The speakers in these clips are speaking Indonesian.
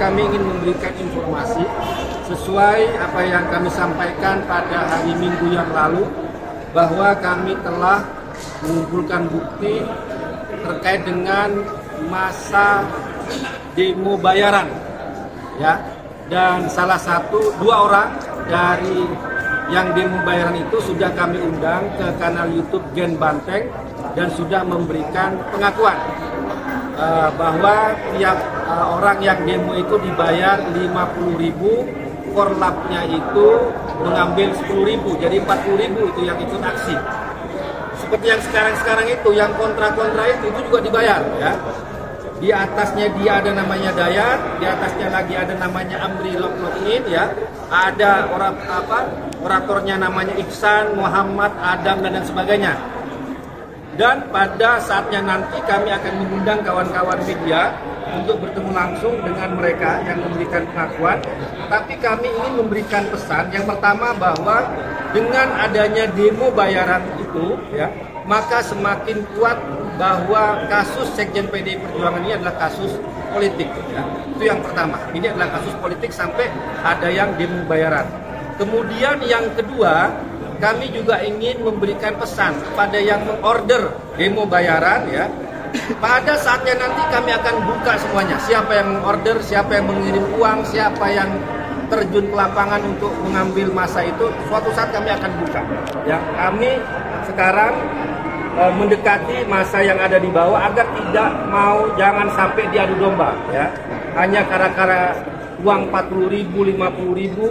kami ingin memberikan informasi sesuai apa yang kami sampaikan pada hari Minggu yang lalu, bahwa kami telah mengumpulkan bukti terkait dengan masa demo bayaran, ya. Dan salah satu dua orang dari yang demo bayaran itu sudah kami undang ke kanal YouTube Gen Banteng dan sudah memberikan pengakuan bahwa tiap orang yang demo itu dibayar 50.000, korlapnya itu mengambil 10.000, jadi 40.000 itu yang ikut aksi. Seperti yang sekarang itu, yang kontra-kontra itu juga dibayar, ya. Di atasnya dia ada namanya Dayat, di atasnya lagi ada namanya Amri Loklokin, ya. Ada oratornya namanya Iksan, Muhammad, Adam, dan sebagainya. Dan pada saatnya nanti kami akan mengundang kawan-kawan media untuk bertemu langsung dengan mereka yang memberikan pengakuan. Tapi kami ingin memberikan pesan yang pertama, bahwa dengan adanya demo bayaran itu, ya, maka semakin kuat bahwa kasus Sekjen PDI Perjuangan ini adalah kasus politik, ya. Itu yang pertama. Ini adalah kasus politik sampai ada yang demo bayaran. Kemudian yang kedua, kami juga ingin memberikan pesan pada yang mengorder demo bayaran, ya. Pada saatnya nanti kami akan buka semuanya. Siapa yang mengorder, siapa yang mengirim uang, siapa yang terjun ke lapangan untuk mengambil masa itu, suatu saat kami akan buka. Ya, kami sekarang mendekati masa yang ada di bawah agar jangan sampai diadu domba, ya. Hanya gara-gara uang 40.000, 50.000.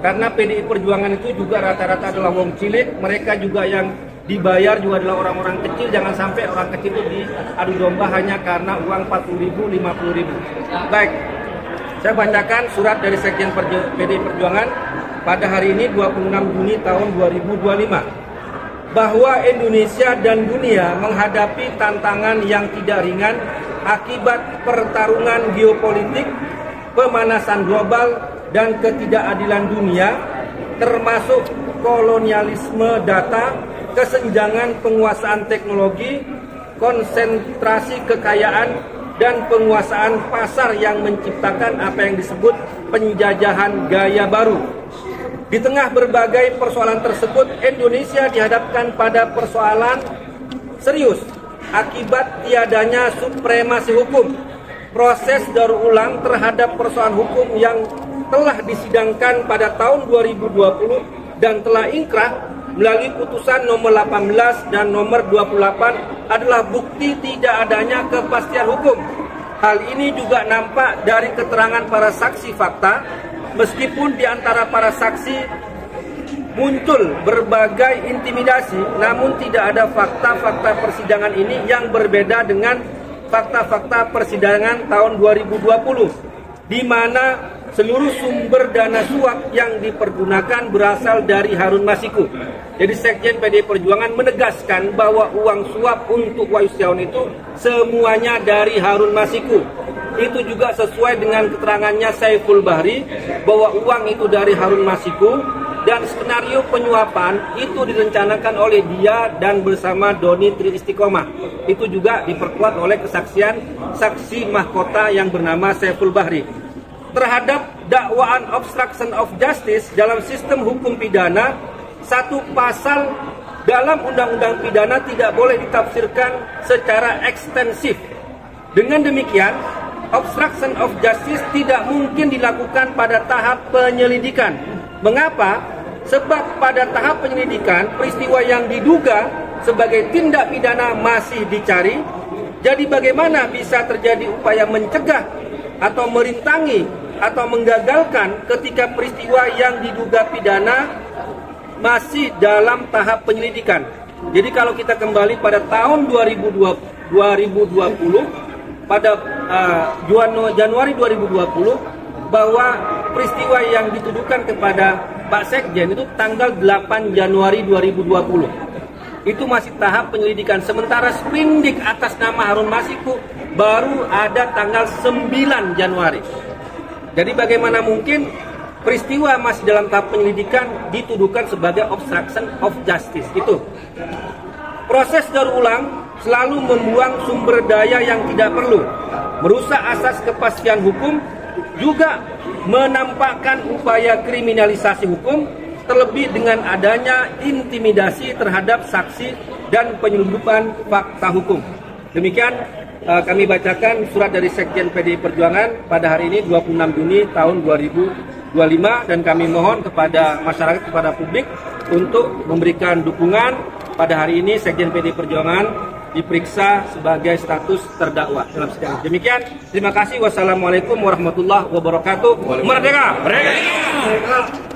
Karena PDI Perjuangan itu juga rata-rata adalah wong cilik, mereka juga yang dibayar juga adalah orang-orang kecil. Jangan sampai orang kecil itu diadu domba hanya karena uang 40.000, 50.000. Baik, saya bacakan surat dari Sekjen PDI Perjuangan pada hari ini 26 Juni tahun 2025. Bahwa Indonesia dan dunia menghadapi tantangan yang tidak ringan akibat pertarungan geopolitik, pemanasan global, dan ketidakadilan dunia, termasuk kolonialisme data, kesenjangan penguasaan teknologi, konsentrasi kekayaan, dan penguasaan pasar yang menciptakan apa yang disebut penjajahan gaya baru. Di tengah berbagai persoalan tersebut, Indonesia dihadapkan pada persoalan serius akibat tiadanya supremasi hukum. Proses daur ulang terhadap persoalan hukum yang telah disidangkan pada tahun 2020 dan telah ingkrah melalui putusan nomor 18 dan nomor 28 adalah bukti tidak adanya kepastian hukum. Hal ini juga nampak dari keterangan para saksi fakta, meskipun di antara para saksi muncul berbagai intimidasi, namun tidak ada fakta-fakta persidangan ini yang berbeda dengan fakta-fakta persidangan tahun 2020, di mana seluruh sumber dana suap yang dipergunakan berasal dari Harun Masiku. Jadi Sekjen PDI Perjuangan menegaskan bahwa uang suap untuk Wahyu Setiawan itu semuanya dari Harun Masiku. Itu juga sesuai dengan keterangannya Saiful Bahri bahwa uang itu dari Harun Masiku, dan skenario penyuapan itu direncanakan oleh dia dan bersama Doni Tri Istiqomah. Itu juga diperkuat oleh kesaksian saksi mahkota yang bernama Saiful Bahri. Terhadap dakwaan obstruction of justice dalam sistem hukum pidana, satu pasal dalam undang-undang pidana tidak boleh ditafsirkan secara ekstensif. Dengan demikian, obstruction of justice tidak mungkin dilakukan pada tahap penyelidikan. Mengapa? Sebab pada tahap penyelidikan, peristiwa yang diduga sebagai tindak pidana masih dicari. Jadi bagaimana bisa terjadi upaya mencegah atau merintangi atau menggagalkan ketika peristiwa yang diduga pidana masih dalam tahap penyelidikan? Jadi kalau kita kembali pada tahun 2020, pada Januari 2020, bahwa peristiwa yang dituduhkan kepada Pak Sekjen itu tanggal 8 Januari 2020. Itu masih tahap penyelidikan. Sementara sprindik atas nama Harun Masiku baru ada tanggal 9 Januari. Jadi bagaimana mungkin peristiwa masih dalam tahap penyelidikan dituduhkan sebagai obstruction of justice? Itu proses daur ulang selalu membuang sumber daya yang tidak perlu, merusak asas kepastian hukum, juga menampakkan upaya kriminalisasi hukum, terlebih dengan adanya intimidasi terhadap saksi dan penyelundupan fakta hukum. Demikian kami bacakan surat dari Sekjen PDI Perjuangan pada hari ini 26 Juni tahun 2025, dan kami mohon kepada masyarakat, kepada publik untuk memberikan dukungan. Pada hari ini Sekjen PDI Perjuangan diperiksa sebagai status terdakwa dalam sidang. Demikian, terima kasih. Wassalamualaikum warahmatullahi wabarakatuh. Merdeka! Merdeka!